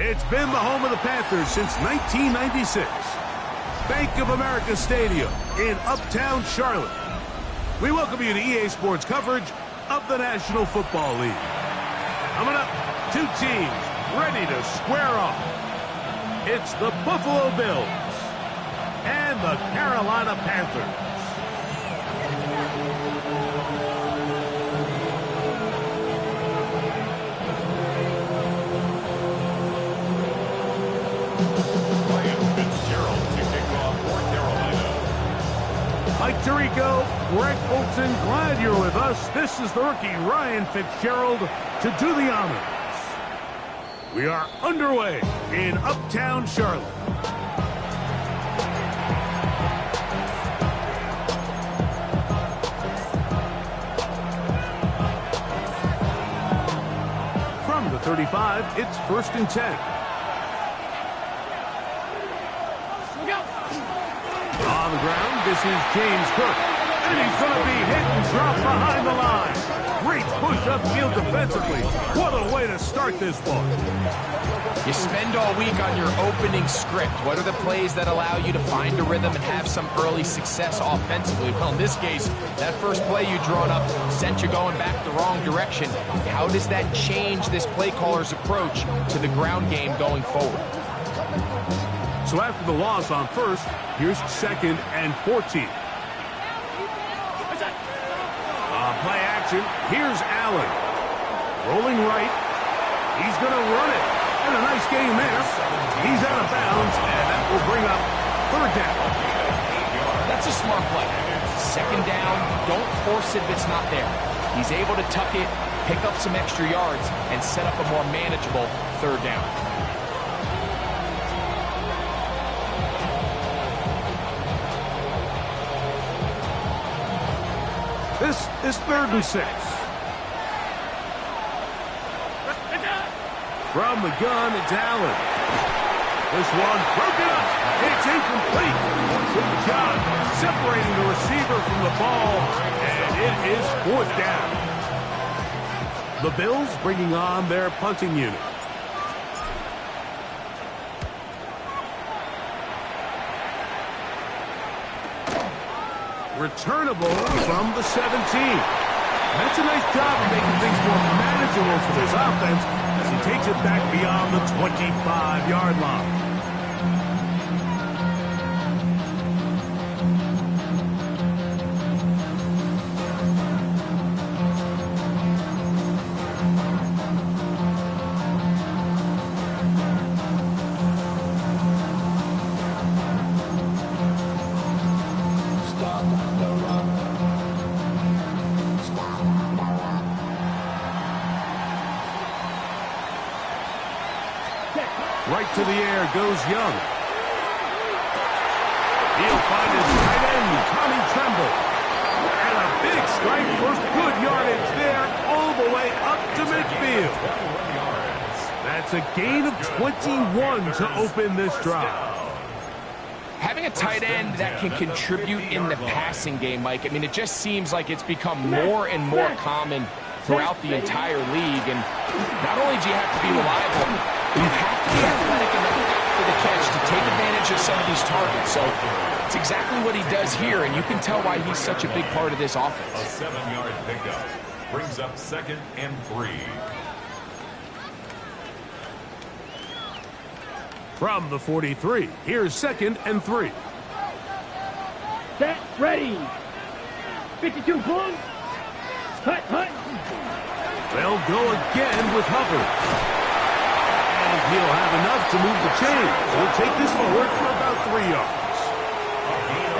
It's been the home of the Panthers since 1996. Bank of America Stadium in Uptown Charlotte. We welcome you to EA Sports coverage of the National Football League. Coming up, two teams ready to square off. It's the Buffalo Bills and the Carolina Panthers. Mike Tirico, Greg Olson, glad you're with us. This is the rookie Ryan Fitzgerald to do the honors. We are underway in Uptown Charlotte. From the 35, it's 1st and 10. On the ground, this is James Cook. And he's going to be hit and dropped behind the line. Great push upfield defensively. What a way to start this ball. You spend all week on your opening script. What are the plays that allow you to find a rhythm and have some early success offensively? Well, in this case, that first play you drawn up sent you going back the wrong direction. How does that change this play caller's approach to the ground game going forward? So after the loss on 1st, here's 2nd and 14. Play action. Here's Allen. Rolling right. He's going to run it. And a nice game there. He's out of bounds, and that will bring up 3rd down. That's a smart play. 2nd down, don't force it if it's not there. He's able to tuck it, pick up some extra yards, and set up a more manageable 3rd down. This is 3rd and 6. From the gun, it's Allen. This one broken up. It's incomplete. Good job separating the receiver from the ball, and it is 4th down. The Bills bringing on their punting unit. Returnable from the 17. That's a nice job of making things more manageable for this offense as he takes it back beyond the 25-yard line. Right to the air goes Young. He'll find his tight end, Tommy Tremble. And a big strike for good yardage there all the way up to midfield. That's a gain of 21 to open this drive. Having a tight end that can contribute in the passing game, Mike, I mean, it just seems like it's become more and more common throughout the entire league. And not only do you have to be reliable, you have to be athletic enough for the catch to take advantage of some of these targets. So it's exactly what he does here, and you can tell why he's such a big part of this offense. A 7-yard pickup brings up 2nd and 3. From the 43, here's 2nd and 3. Set, ready. 52 points. Hut, hut. They'll go again with Hubbard. And he'll have enough to move the chain. He'll take this forward for about 3 yards.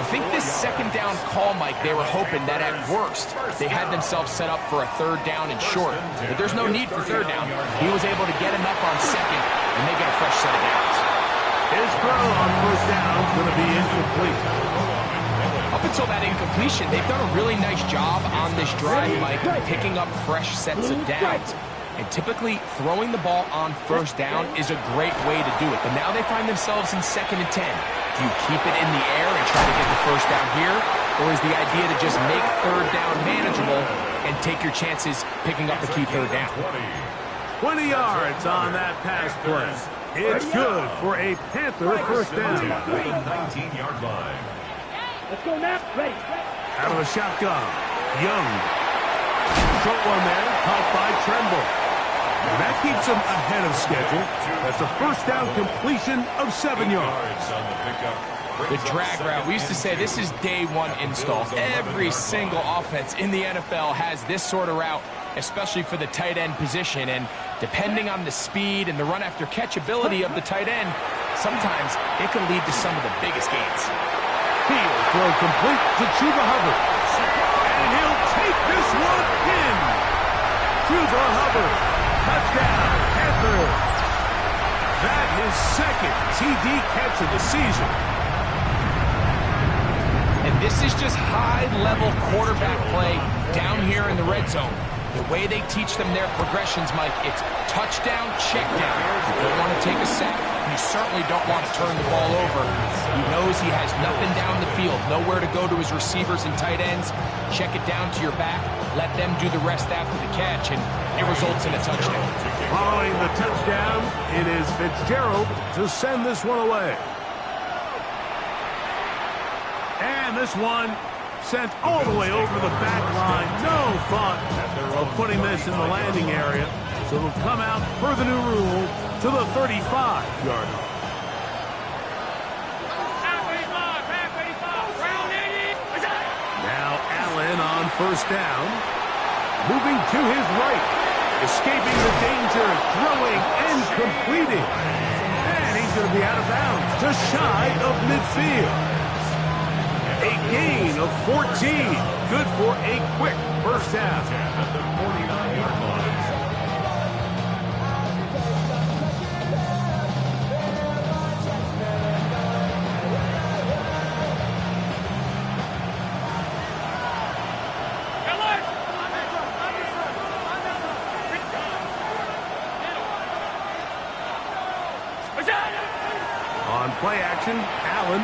I think this 2nd down call, Mike, they were hoping that at worst they had themselves set up for a 3rd down and short. But there's no need for 3rd down. He was able to get enough on 2nd, and they get a fresh set of downs. His throw on 1st down is going to be incomplete. Up until that incompletion, they've done a really nice job on this drive, Mike, picking up fresh sets of downs. And typically, throwing the ball on 1st down is a great way to do it. But now they find themselves in 2nd and 10. Do you keep it in the air and try to get the 1st down here? Or is the idea to just make 3rd down manageable and take your chances picking up the key 3rd down? 20 yards on that pass play. It's good for a Panther first down. At the 19-yard line. Let's go now. Ready. Out of the shotgun. Young. Short one there, caught by Tremble. And that keeps him ahead of schedule. That's a first down completion of 7 yards. On the pickup. The drag route. We used to say this is day one install. Every single offense in the NFL has this sort of route, especially for the tight end position. And depending on the speed and the run after catch ability of the tight end, sometimes it can lead to some of the biggest gains. He'll throw complete to Chuba Hubbard. And he'll take this one in. Chuba Hubbard. Touchdown, Panthers. That is second TD catch of the season. And this is just high-level quarterback play down here in the red zone. The way they teach them their progressions, Mike, it's touchdown, check down. You don't want to take a sack. You certainly don't want to turn the ball over. He knows he has nothing down the field, nowhere to go to his receivers and tight ends. Check it down to your back. Let them do the rest after the catch, and it results in a touchdown. Following the touchdown, it is Fitzgerald to send this one away. And this one sent all the way over the back line. No thought of putting this in the landing area. So it'll come out per the new rule to the 35-yard line. Now Allen on first down. Moving to his right. Escaping the danger. Throwing and completing. And he's going to be out of bounds. Just shy of midfield. A gain of 14. Good for a quick first down. At the 49-yard line. On play action, Allen.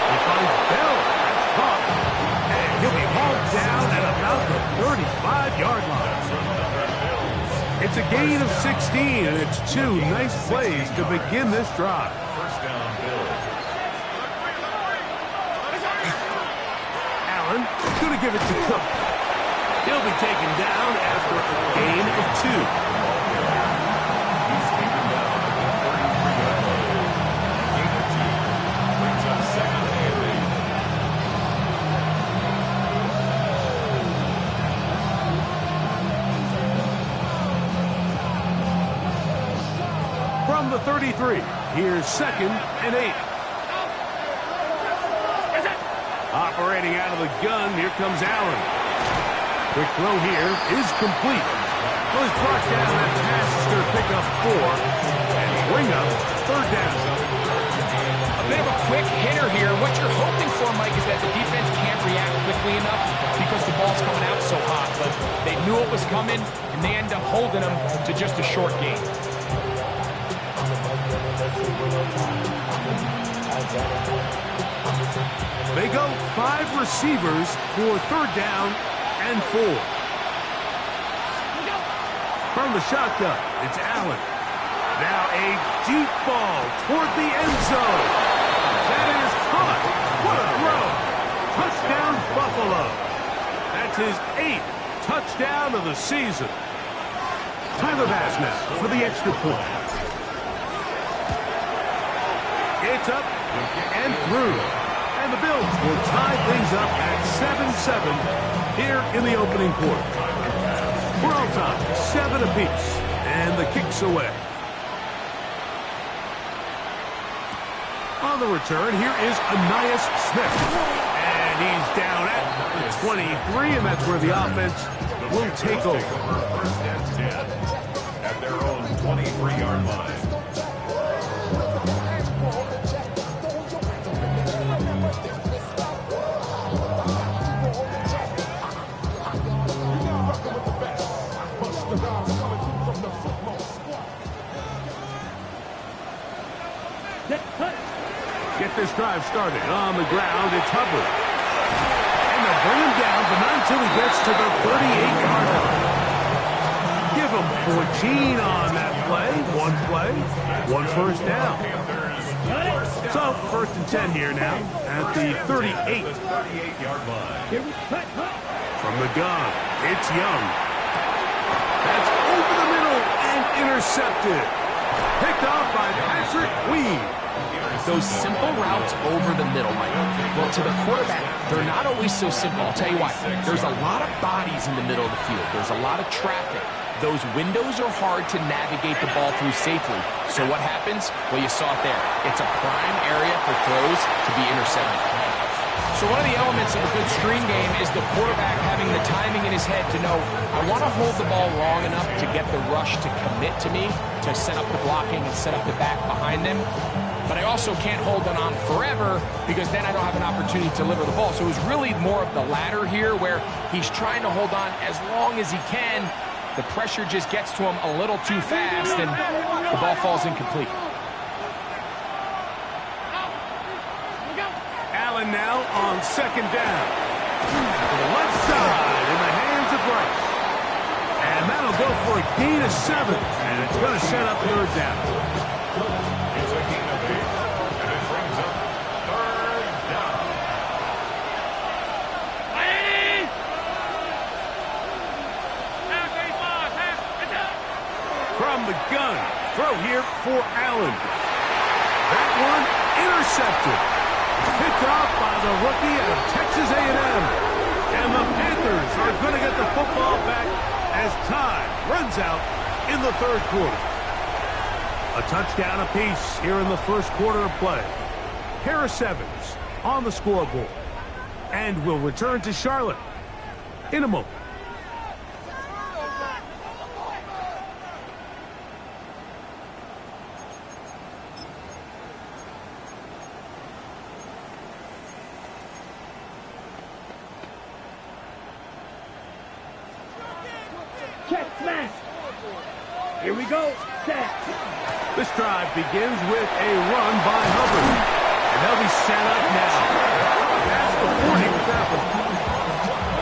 He finds Bell. That's caught. And he'll be hauled down at about the 35-yard line. It's a gain of 16, and it's two nice plays to begin this drive. First down, Bills. Allen going to give it to Cook. He'll be taken down after a gain of 2. From the 33, here's 2nd and 8. Operating out of the gun, here comes Allen. Quick throw here is complete. Well, he's brought down that pass is going to pick up 4 and bring up 3rd down. A bit of a quick hitter here. What you're hoping for, Mike, is that the defense can't react quickly enough because the ball's coming out so hot. But they knew it was coming, and they end up holding them to just a short gain. They go 5 receivers for 3rd down and 4. From the shotgun, it's Allen. Now a deep ball toward the end zone. That is caught. What a throw. Touchdown, Buffalo. That's his 8th touchdown of the season. Tyler Bass now for the extra point. It's up and through. And the Bills will tie things up at 7-7 here in the opening quarter. We're on top, 7 apiece. And the kick's away. On the return, here is Anias Smith. And he's down at the 23, and that's where the offense will take over. First and 10 at their own 23-yard line. Get this drive started. On the ground, it's Hubbard. And they'll bring him down, but not until he gets to the 38-yard line. Give him 14 on that play, one first down. So, 1st and 10 here now at the 38. From the gun, it's Young. That's over the middle and intercepted. Picked off by Patrick Weed. Those simple routes over the middle, Mike. Well, to the quarterback, they're not always so simple. I'll tell you why. There's a lot of bodies in the middle of the field. There's a lot of traffic. Those windows are hard to navigate the ball through safely. So what happens? Well, you saw it there. It's a prime area for throws to be intercepted. So one of the elements of a good screen game is the quarterback having the timing in his head to know, I want to hold the ball long enough to get the rush to commit to me, to set up the blocking and set up the back behind them. But I also can't hold it on forever because then I don't have an opportunity to deliver the ball. So it was really more of the latter here where he's trying to hold on as long as he can. The pressure just gets to him a little too fast and the ball falls incomplete. Allen now on 2nd down. To the left side in the hands of Rice. And that'll go for a gain of 7. And it's going to set up 3rd down. It's a gain of 8. And it brings up 3rd down. From the gun, throw here for Allen. That one intercepted. Picked off by the rookie out of Texas A&M. And the Panthers are going to get the football back as time runs out in the 3rd quarter. A touchdown apiece here in the 1st quarter of play. Harris Evans on the scoreboard. And will return to Charlotte in a moment. Check smash. Here we go. Set. This drive begins with a run by Hubbard. And they'll be set up now. That's the 40 with that one.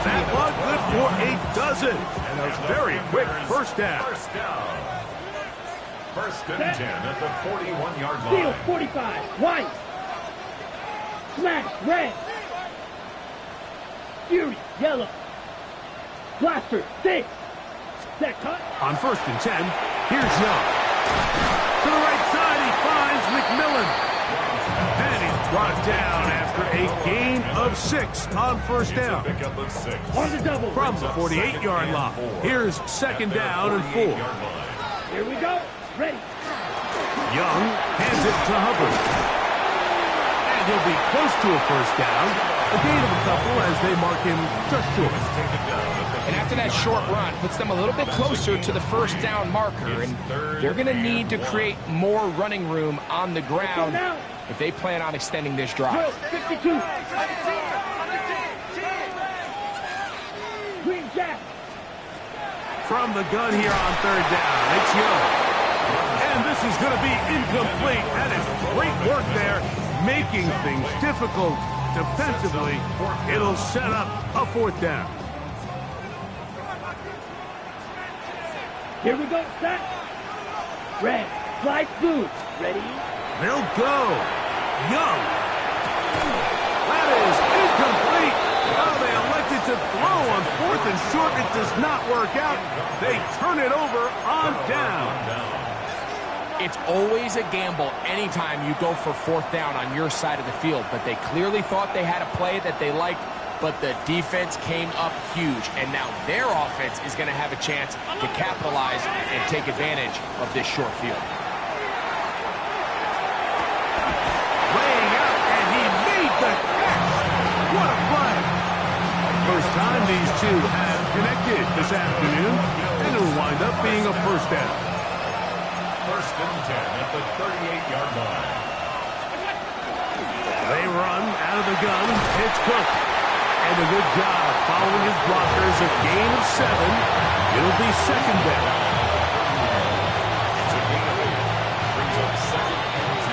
That one good for a dozen. And a very quick first down. First down. 1st and 10 at the 41-yard line. Steal 45. White. Smash. Red. Fury. Yellow. Blaster. 6. That cut. On 1st and 10, here's Young. To the right side, he finds McMillan. And he's brought down after a gain of 6 on 1st down. Pick up of 6. On the double. From the 48-yard line, here's 2nd down and 4. Here we go. Ready. Young hands it to Hubbard. And he'll be close to a 1st down. A gain of a couple as they mark him just short. And after that short run, puts them a little bit closer to the 1st down marker. And they're going to need to create more running room on the ground if they plan on extending this drive. 52. Green Jack. From the gun here on 3rd down, it's Young. And this is going to be incomplete. That is great work there, making things difficult defensively. It'll set up a 4th down. Here we go, set. Red, flight blue. Ready? They'll go. Young. That is incomplete. Oh, they elected to throw on 4th and short. It does not work out. They turn it over on down. It's always a gamble anytime you go for 4th down on your side of the field, but they clearly thought they had a play that they liked, but the defense came up huge, and now their offense is going to have a chance to capitalize and take advantage of this short field. Laying out, and he made the catch. What a play. First time these two have connected this afternoon, and it'll wind up being a 1st down. 1st and 10 at the 38-yard line. They run out of the gun. It's Cook. And a good job following his blockers. A gain of 7. It'll be 2nd down. It's a gain of 8. Brings up 2nd and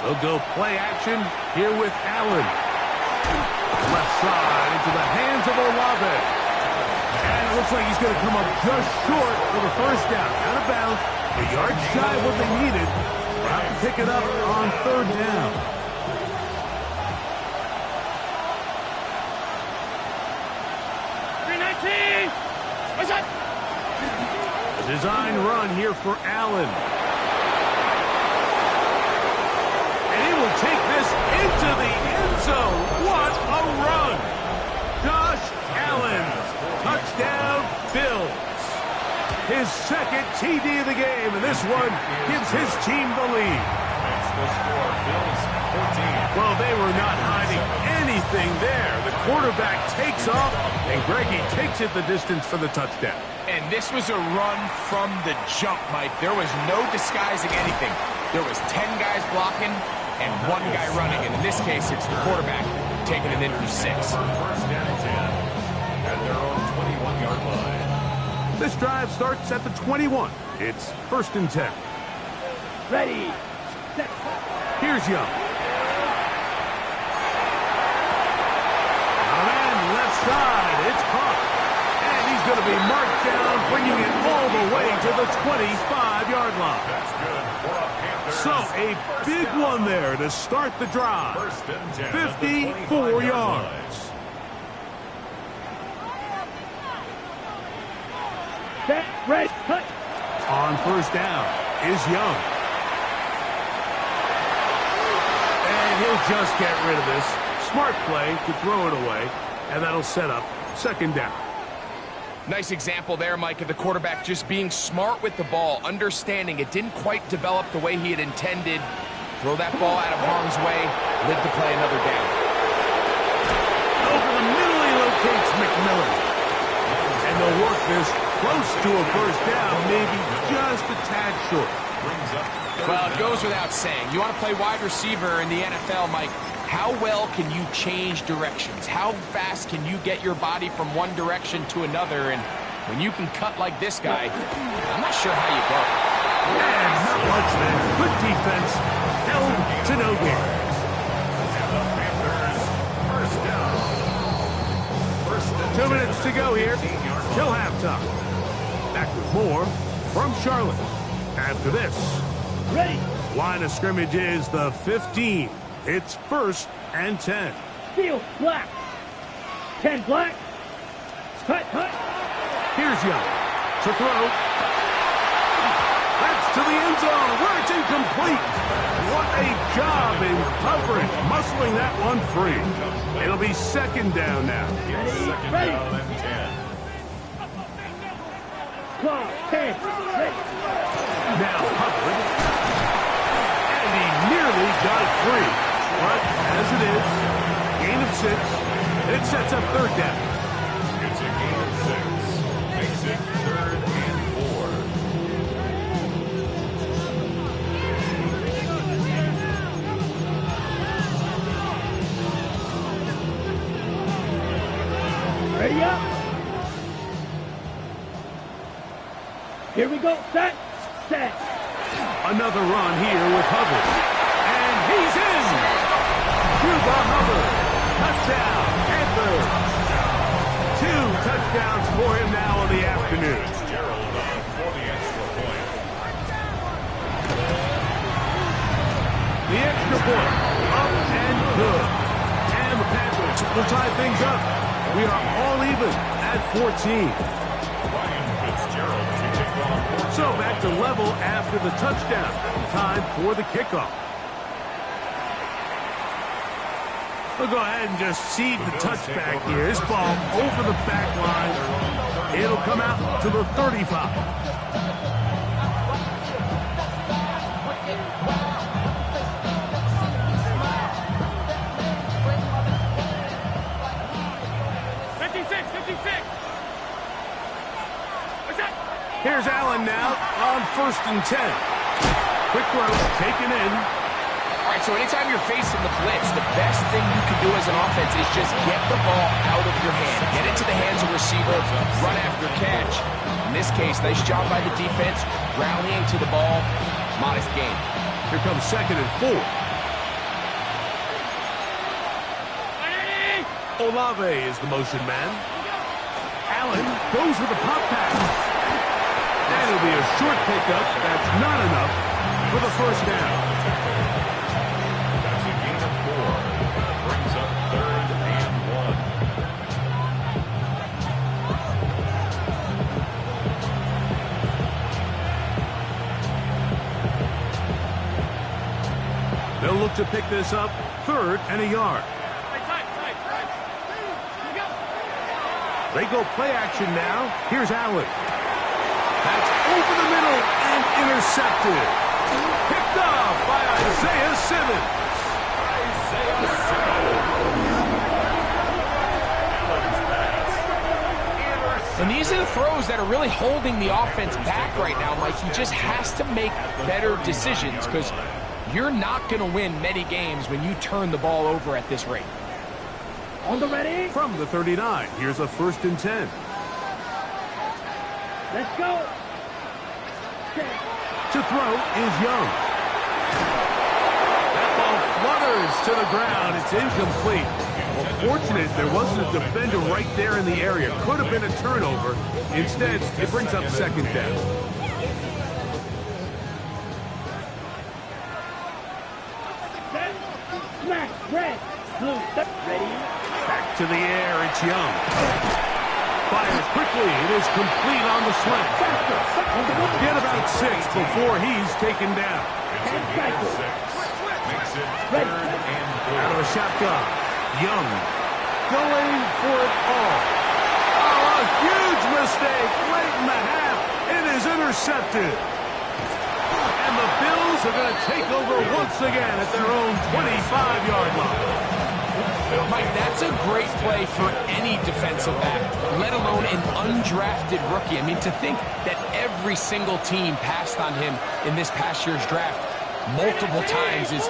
2. They'll go play action here with Allen. Left side into the hands of Olave. it looks like he's going to come up just short for the first down. Out of bounds, a yard shy of what they needed. We'll have to pick it up on third down. 319! What's up? A design run here for Allen. And he will take this into the end zone. What a run! Josh Allen, touchdown Bills. His second TD of the game, and this one gives his team the lead. That's the score. Bills 14. Well, they were not hiding anything there. The quarterback takes off, and Greggy takes it the distance for the touchdown. And this was a run from the jump, Mike. There was no disguising anything. There was 10 guys blocking and 1 guy running. And in this case, it's the quarterback taking it in for 6. First down and 10 at their own 21-yard line. This drive starts at the 21. It's first and 10. Ready. Set. Here's Young. Man, left side. It's caught. And he's going to be marked down, bringing it all the way to the 25-yard line. That's good for a Panthers. So, a big one there to start the drive. First and 10 at the 54 25-yard yards. line. Set. Red. Cut. On first down is Young. And he'll just get rid of this. Smart play to throw it away, and that'll set up second down. Nice example there, Mike, of the quarterback just being smart with the ball, understanding it didn't quite develop the way he had intended. Throw that ball out of harm's way, live to play another down. Over the middle, he locates McMillan. And they'll work this close to a first down, maybe just a tad short. Well, it goes without saying. You want to play wide receiver in the NFL, Mike. How well can you change directions? How fast can you get your body from one direction to another? And when you can cut like this guy, I'm not sure how you go. And not much there. Good defense. Held to no gain. And the Panthers first down. First and 2 minutes to go here till halftime. Back with more from Charlotte. After this, Ready. line of scrimmage is the 15. It's first and 10. Field black. 10 black. Cut. Cut. Here's Young to throw. That's to the end zone where it's incomplete. What a job in coverage, muscling that one free. It'll be second down now. second Ready. down and 10. Clock. 10. Ready. Now Hubbard. And he nearly got it free. But as it is, gain of 6, and it sets up third down. It's a gain of 6. Makes it third and 4. Ready up. Here we go. Set. Set. Another run here with Hubbard. And he's in! Cuba Hubbard. Touchdown, Panthers. 2 touchdowns for him now in the afternoon. Gerald on for the extra point. The extra point, up and good. And the Panthers will tie things up. We are all even at 14. Ryan Fitzgerald to kick off. So back to level after the touchdown. Time for the kickoff. We'll go ahead and just seed the touchback here. This ball over the back line. It'll come out to the 35. Here's Allen now on first and 10. Quick throw, taken in. All right, so anytime you're facing the blitz, the best thing you can do as an offense is just get the ball out of your hand. Get into the hands of receiver, run after catch. In this case, nice job by the defense, rallying to the ball. Modest gain. Here comes second and 4. Olave is the motion man. Allen goes with the pop pass. And it'll be a short pickup. That's not enough for the first down. That's a gain of 4. Brings up 3rd and 1. They'll look to pick this up, 3rd and a yard. They go play action now. Here's Allen. That's over the middle and intercepted. Picked off by Isaiah Simmons. And these are the throws that are really holding the offense back right now, Mike. He just has to make better decisions because you're not going to win many games when you turn the ball over at this rate. On the ready. From the 39, here's a 1st and 10. Let's go. To throw is Young. That ball flutters to the ground. It's incomplete. Well, fortunate there wasn't a defender right there in the area. Could have been a turnover. Instead, it brings up 2nd down. Smash, red, blue, ready. Back to the air, it's Young. Fires quickly, it is complete on the slant. Get about 6 before he's taken down. It's a gain of 6. Makes it 3rd and 4. Out of the shotgun, Young going for it all. Oh, a huge mistake late in the half. It is intercepted. And the Bills are going to take over once again at their own 25-yard line. Mike, that's a great play for any defensive back, let alone an undrafted rookie. I mean, to think that every single team passed on him in this past year's draft multiple times is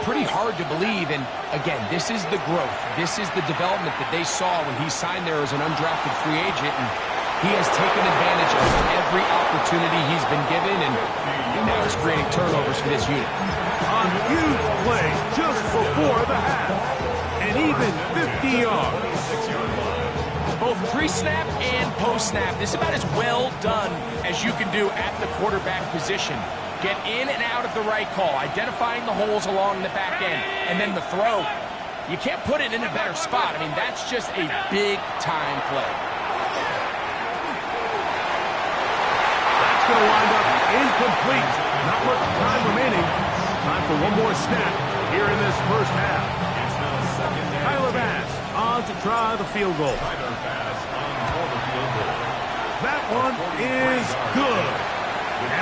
pretty hard to believe. And again, this is the growth. This is the development that they saw when he signed there as an undrafted free agent. And he has taken advantage of every opportunity he's been given, and now he's creating turnovers for this unit. On huge play just before the half. And even 50 yards. Both pre-snap and post-snap, this is about as well done as you can do at the quarterback position. Get in and out of the right call, identifying the holes along the back end, and then the throw. You can't put it in a better spot. I mean, that's just a big-time play. That's going to wind up incomplete. Not much time remaining. Time for one more snap here in this first half. Tyler Bass on to try the field goal. That one is good.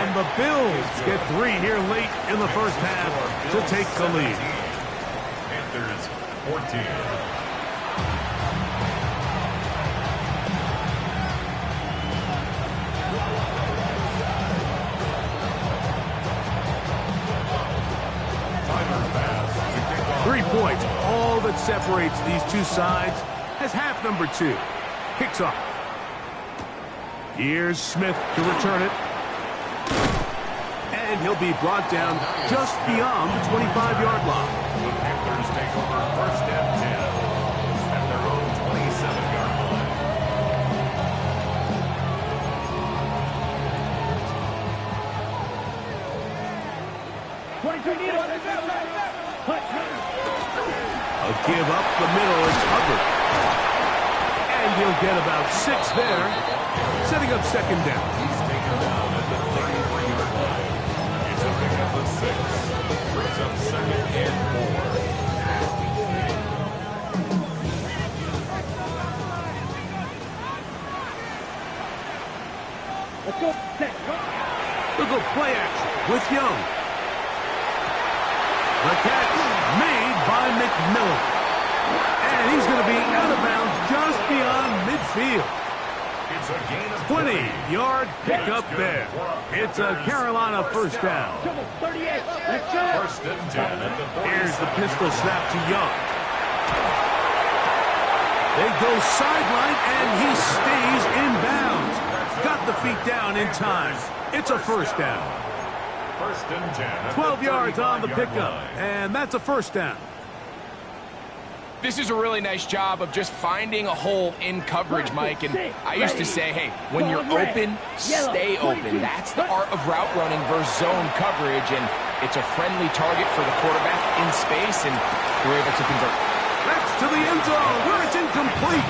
And the Bills get 3 here late in the first half to take the lead. Panthers 14. 3 points, all that separates these two sides as half number 2 kicks off. Here's Smith to return it. And he'll be brought down just beyond the 25-yard line. The Panthers take over 1st and 10 at their own 27-yard line. A give up the middle, it's Hubbard. And he'll get about 6 there, setting up 2nd down. He's taken down at the 33-yard line. It's a pickup of 6. Brings up 2nd and 4. Let's go. Set. They'll go play action with Young. The catch made by McMillan. And he's going to be out of bounds just beyond midfield. It's a gain of 20-yard pickup there. It's a Carolina first down. 38. Let's go. 1st and 10 at the 40. Here's the pistol snap to Young. They go sideline, and he stays in bounds. Got the feet down in time. It's a first down. 1st and 10. 12 yards on the pickup, and that's a first down. This is a really nice job of just finding a hole in coverage, Mike. And I used to say, hey, when you're open, stay open. That's the art of route running versus zone coverage. And it's a friendly target for the quarterback in space, and they're able to convert. That's to the end zone where it's incomplete.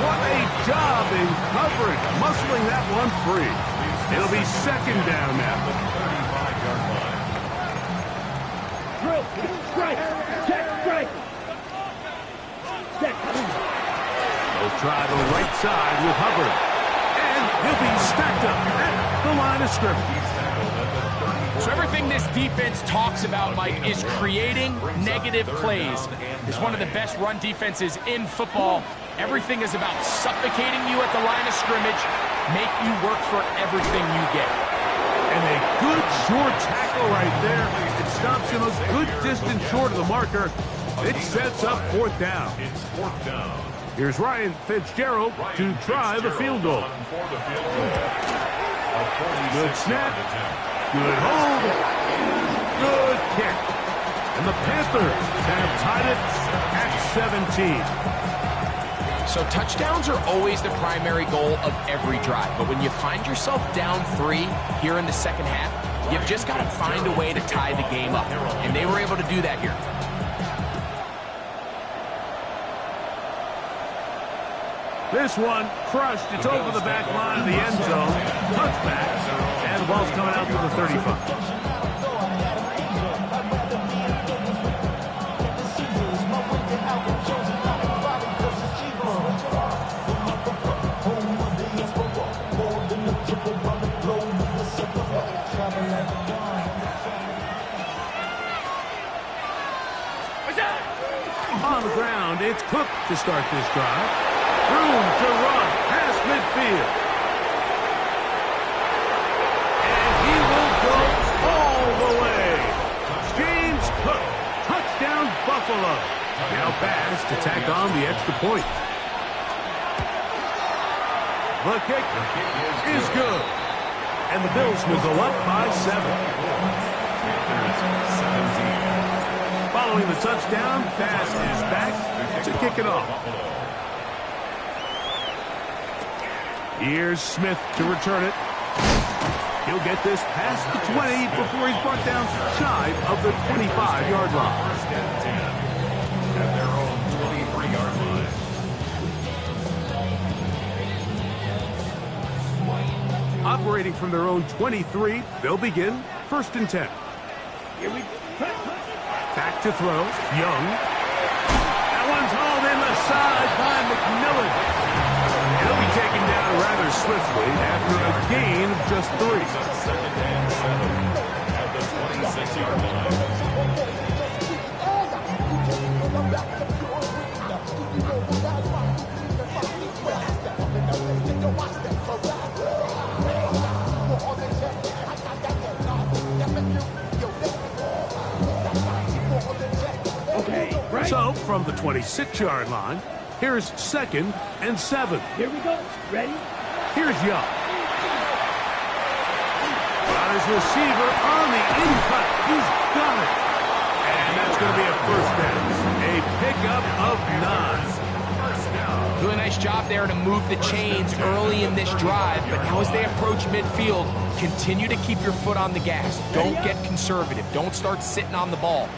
What a job in coverage, muscling that one free. It'll be second down now. 35-yard line. Drill, strike, check, strike. They'll try the right side with Hubbard. And he'll be stacked up at the line of scrimmage. So everything this defense talks about, Mike, is creating negative plays. It's one of the best run defenses in football. Everything is about suffocating you at the line of scrimmage, make you work for everything you get. And a good short tackle right there. It stops him a good distance short of the marker. It sets up fourth down. It's fourth down. Here's Ryan Fitzgerald to try the field goal. Good snap. Good hold. Good kick. And the Panthers have tied it at 17. So touchdowns are always the primary goal of every drive. But when you find yourself down 3 here in the second half, you've just got to find a way to tie the game up. And they were able to do that here. This one crushed. It's over the back line of the end zone. Touchback. And the ball's coming out to the 35. On the ground, it's Cook to start this drive. Room to run past midfield. And he will go all the way. James Cook, touchdown Buffalo. Now Bass to tack on the extra point. The kick is good. And the Bills will go up by 7. Following the touchdown, Bass is back to kick it off. Here's Smith to return it. He'll get this past the 20 before he's brought down shy of the 25-yard line. First and 10 at their own 23-yard line. Operating from their own 23, they'll begin first and 10. Here we go. Back to throw. Young. That one's hauled in the side by McMillan. He'll be taken down rather swiftly after a gain of just 3. Second and 7 at the 26-yard line. So, from the 26-yard line, here's second and 7. Here we go. Ready? Here's Young. Got his receiver on the in-cut. He's got it. And that's going to be a first down. A pickup of 9. First down. Really nice job there to move the chains early in this drive. But now as they approach midfield, continue to keep your foot on the gas. Don't get conservative. Don't start sitting on the ball.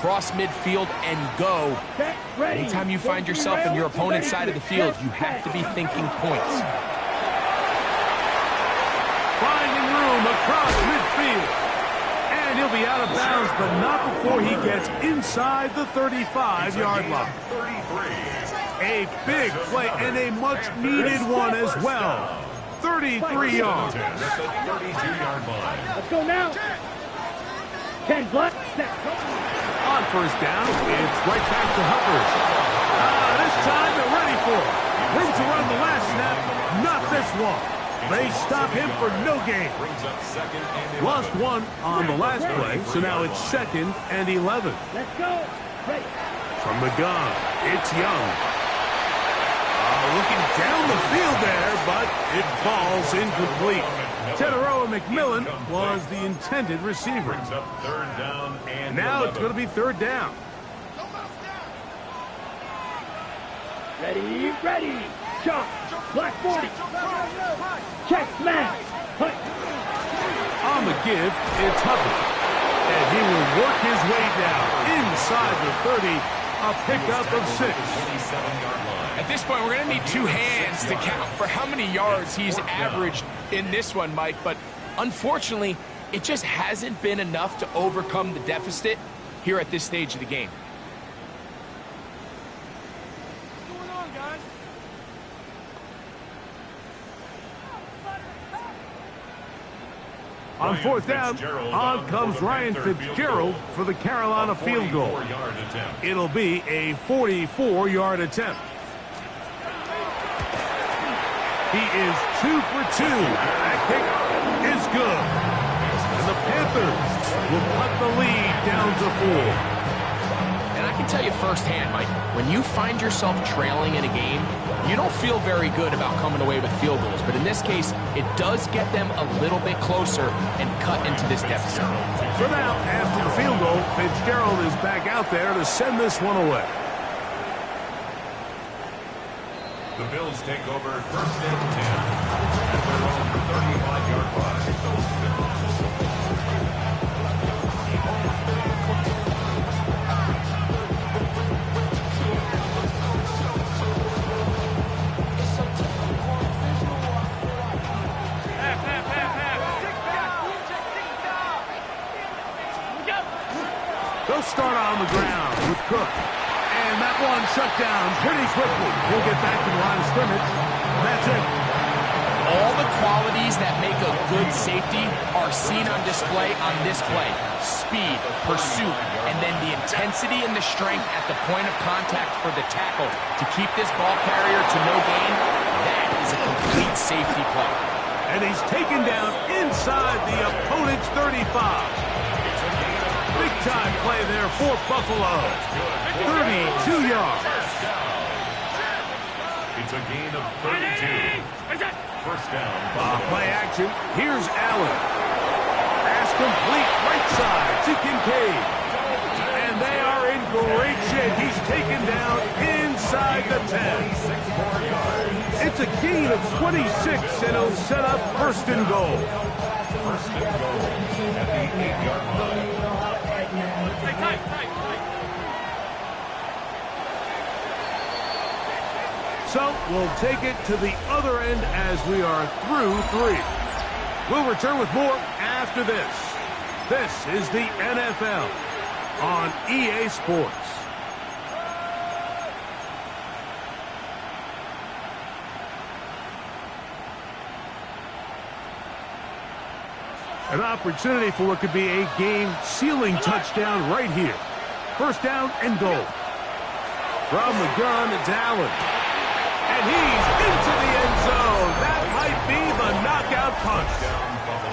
Cross midfield and go. Anytime you find yourself in your opponent's side of the field, you have to be thinking points. Finding room across midfield. And he'll be out of bounds, but not before he gets inside the 35-yard line. 33. A big play and a much-needed one as well. 33 yards. At the 32-yard line. Let's go now. 10 block. On first down, it's right back to Hubbard. This time they're ready for it. Room to run the last snap, not this one. They stop him for no gain. Brings up second and 11. Lost one on the last play, so now it's second and 11. Let's go. Ready. From the gun, it's Young. Looking down the field there, but it falls incomplete. Teteroa McMillan was the intended receiver. Brings up third down and Now 11. it's going to be third down. Ready. Jump. Black 40. Check, smash. Hut. On the give, it's Hubbard. And he will work his way down inside the 30. A pickup of 6. At this point, we're going to need 2 hands to count for how many yards he's averaged in this one, Mike. But unfortunately, it just hasn't been enough to overcome the deficit here at this stage of the game. What's going on, guys? On 4th down, on comes Ryan Fitzgerald for the Carolina field goal. It'll be a 44-yard attempt. He is 2 for 2. That kick is good. And the Panthers will cut the lead down to 4. And I can tell you firsthand, Mike, when you find yourself trailing in a game, you don't feel very good about coming away with field goals. But in this case, it does get them a little bit closer and cut into this deficit. So now, after the field goal, Fitzgerald is back out there to send this one away. The Bills take over 1st and 10 at their own 35-yard line. They'll start on the ground with Cook. And that one shut down pretty quickly. He'll get back to the line of scrimmage. That's it. All the qualities that make a good safety are seen on display on this play. Speed, pursuit, and then the intensity and the strength at the point of contact for the tackle to keep this ball carrier to no gain. That is a complete safety play. And he's taken down inside the opponent's 35. Big time play there for Buffalo. 32 yards. It's a gain of 32. 1st down. Play action. Here's Allen. Pass complete right side to Kincaid. And they are in great shape. He's taken down inside the 10. It's a gain of 26, and he'll set up 1st and goal. 1st and goal at the 8-yard line. So we'll take it to the other end as we are through 3. We'll return with more after this. This is the NFL on EA Sports. An opportunity for what could be a game-sealing touchdown right here. 1st down and goal. From the gun, it's Allen. And he's into the end zone. That might be the knockout punch.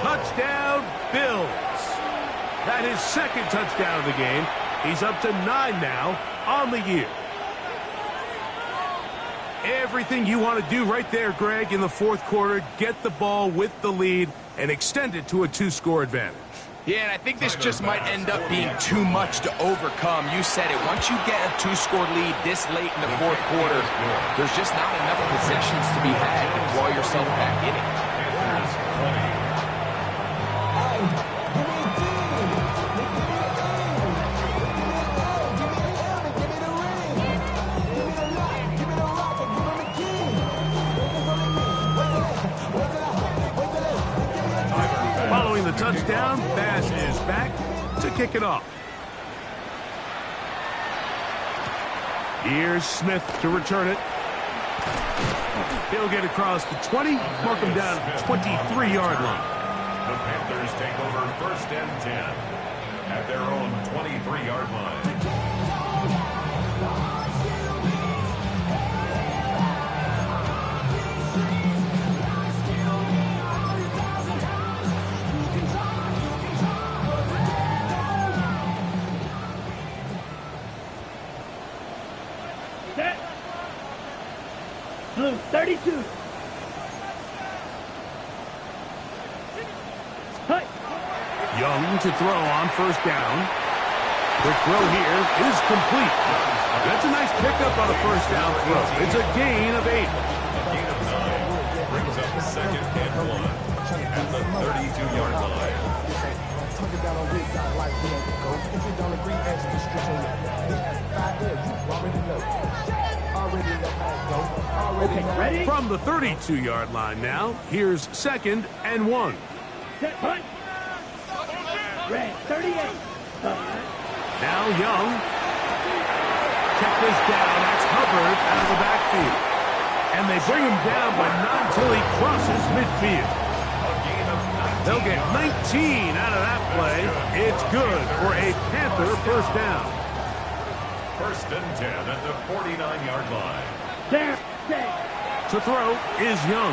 Touchdown, Bills. That is 2nd touchdown of the game. He's up to 9 now on the year. Everything you want to do right there, Greg, in the 4th quarter. Get the ball with the lead and extend it to a 2-score advantage. Yeah, and I think this just might end up being too much to overcome. You said it. Once you get a 2-score lead this late in the 4th quarter, there's just not enough possessions to be had to claw yourself back in it. Following the touchdown, Bass is back to kick it off. Here's Smith to return it. He'll get across the 20, mark him down at the 23-yard line. The Panthers take over 1st and 10 at their own 23-yard line. Set. Blue 32. Hut. Young to throw on 1st down. The throw here is complete. That's a nice pickup on a first down throw. It's a gain of 8. A gain of 9 brings up second and 1 at the 32-yard line. Okay, ready? From the 32-yard line now, here's second and 1. Set, punt. Red, 38. Now Young. Check this down. That's Hubbard out of the backfield. And they bring him down, but not until he crosses midfield. They'll get 19 out of that play. It's good for a Panther first down. First and 10 at the 49-yard line. There, stay. To throw is Young.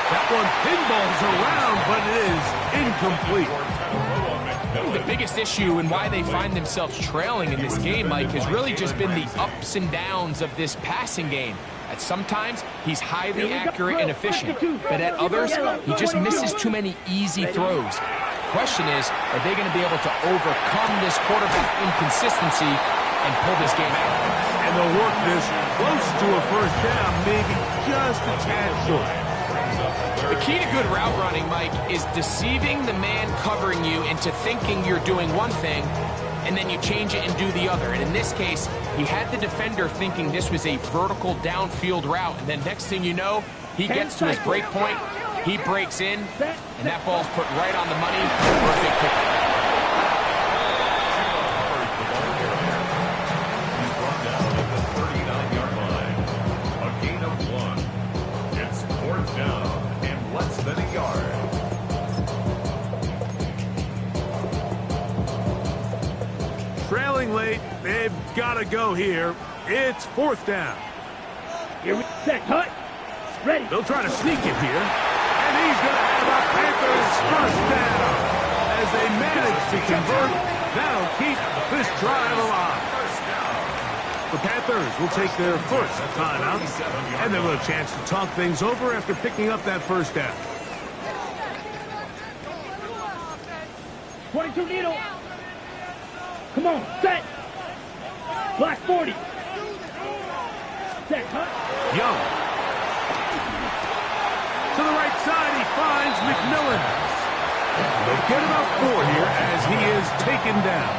That one pinballs around, but it is incomplete. I think the biggest issue and why they find themselves trailing in this game, Mike, has really just been the ups and downs of this passing game. At sometimes, he's highly accurate and efficient, but at others, he just misses too many easy throws. The question is, are they going to be able to overcome this quarterback inconsistency and pull this game out? And they'll work this close to a first down, maybe just a tad short. The key to good route running, Mike, is deceiving the man covering you into thinking you're doing one thing, and then you change it and do the other. And in this case, he had the defender thinking this was a vertical downfield route, and then next thing you know, he gets to his break point, he breaks in, and that ball's put right on the money for a big pickup. He's brought down at the 39-yard line. A gain of 1. It's fourth down and less than a yard. Trailing late, they've got to go here. It's fourth down. Here we set, cut. Ready. They'll try to sneak it here. And he's going to have a Panthers first down. As they manage to convert, that'll keep this drive alive. The Panthers will take their first timeout, and they'll have a chance to talk things over after picking up that first down. 22 needle. Come on, set. Black 40. Set, cut. Young. To the right side, he finds McMillan. They'll get about 4 here as he is taken down.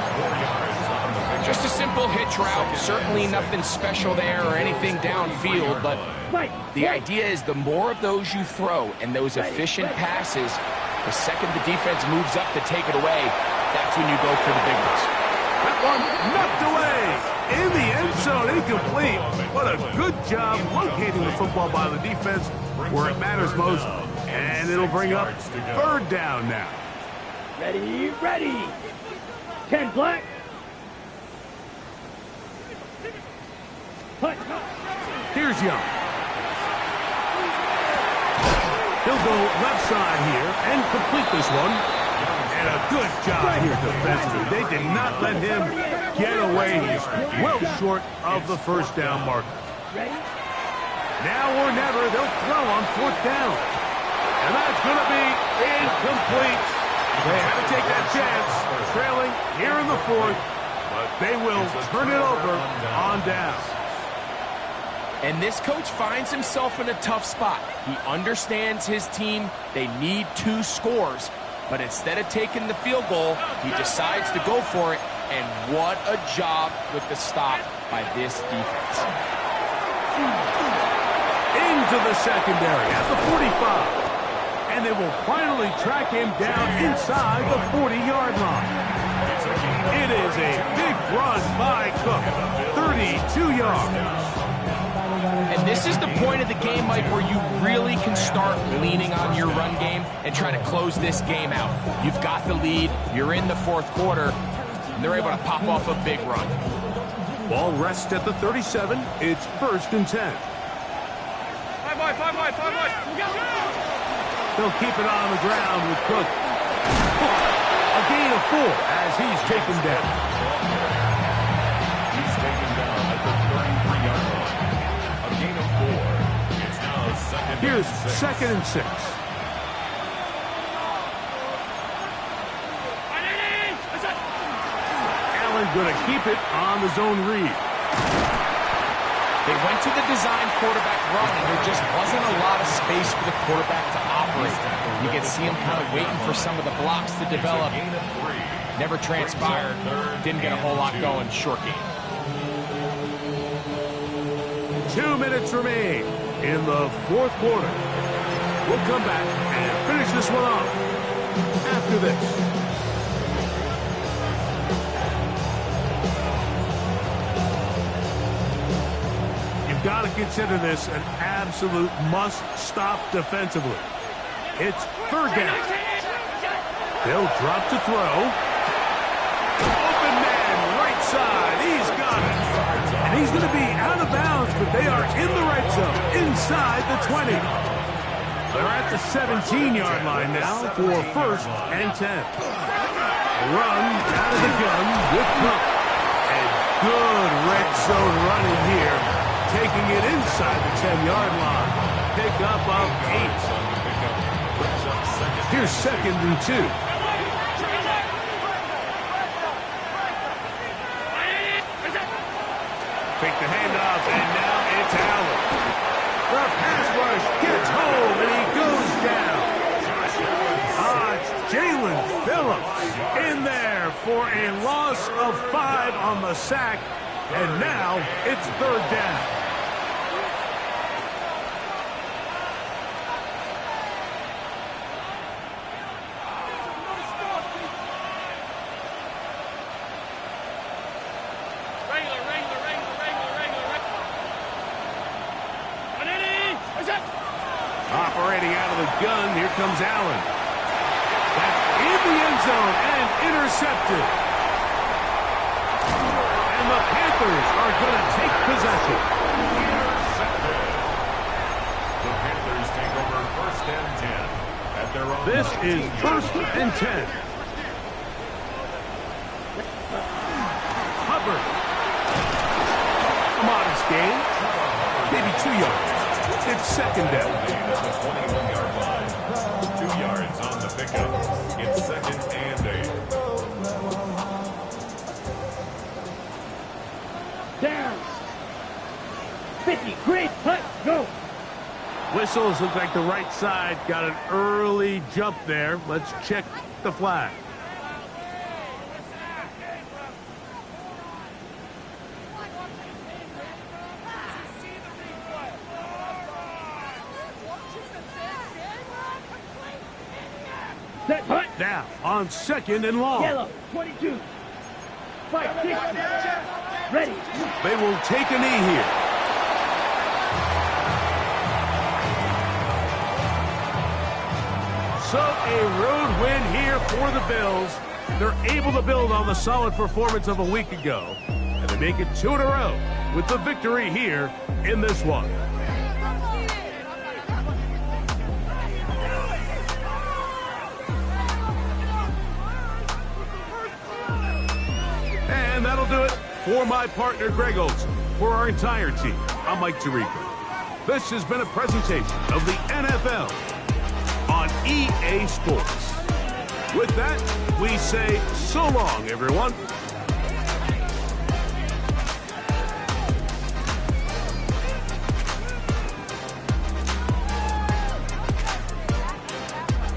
Just a simple hitch route, certainly nothing special there or anything downfield, but the idea is the more of those you throw and those efficient passes, the second the defense moves up to take it away, that's when you go for the big ones. That one knocked away in the end zone, incomplete. What a good job locating the football by the defense where it matters most. And it'll bring up third down now. Ready, ready. 10 black. Punt. Here's Young. He'll go left side here and complete this one. And a good job here defensively. They did not let him get away. He's well short of the first down marker. Now or never, they'll throw on fourth down. And that's going to be incomplete. They had to take that chance, trailing here in the fourth, but they will turn it over on down. And this coach finds himself in a tough spot. He understands his team. They need 2 scores. But instead of taking the field goal, he decides to go for it. And what a job with the stop by this defense. Into the secondary at the 45. And they will finally track him down inside the 40-yard line. It is a big run by Cook. 32 yards. And this is the point of the game, Mike, where you really can start leaning on your run game and try to close this game out. You've got the lead, you're in the fourth quarter, and they're able to pop off a big run. Ball rests at the 37. It's first and 10. 5 wide. They'll keep it on the ground with Cook. A gain of 4 as he's taken down. He's taken down at the 33-yard line. A gain of 4. It's now second. Here's and 6. second and 6. Allen going to keep it on the zone read. They went to the design quarterback run, and there just wasn't a lot of space for the quarterback to operate. You can see him kind of waiting for some of the blocks to develop. Never transpired. Didn't get a whole lot going. Short game. 2 minutes remain in the fourth quarter. We'll come back and finish this one off after this. Got to consider this an absolute must-stop defensively. It's third down. They'll drop to throw. Open man, right side. He's got it. And he's going to be out of bounds, but they are in the right zone, inside the 20. They're at the 17-yard line now for first and 10. Run out of the gun with Cook. And good red zone running here. Taking it inside the 10-yard line. Pick up of 8. Here's 2nd and 2. Fake the handoff, and now it's Allen. The pass rush gets home, and he goes down. It's Jalen Phillips in there for a loss of 5 on the sack, and now it's third down. Operating out of the gun, here comes Allen. That's in the end zone and intercepted. And the Panthers are going to take possession. Intercepted. The Panthers take over first and 10 at their own. This is first and 10. Hubbard. A modest gain. Maybe 2 yards. It's second down. At the 21-yard line. 2 yards on the pickup. It's second and 8. Down. 50. Great. Hut. Go. Whistles look like the right side got an early jump there. Let's check the flag. Now on 2nd and long. Yellow. 22. 5, 6. Ready. They will take a knee here. So a road win here for the Bills. They're able to build on the solid performance of a week ago. And they make it 2 in a row with the victory here in this one. And that'll do it for my partner, Greg Olson. For our entire team, I'm Mike Tirico. This has been a presentation of the NFL on EA Sports. With that, we say so long, everyone.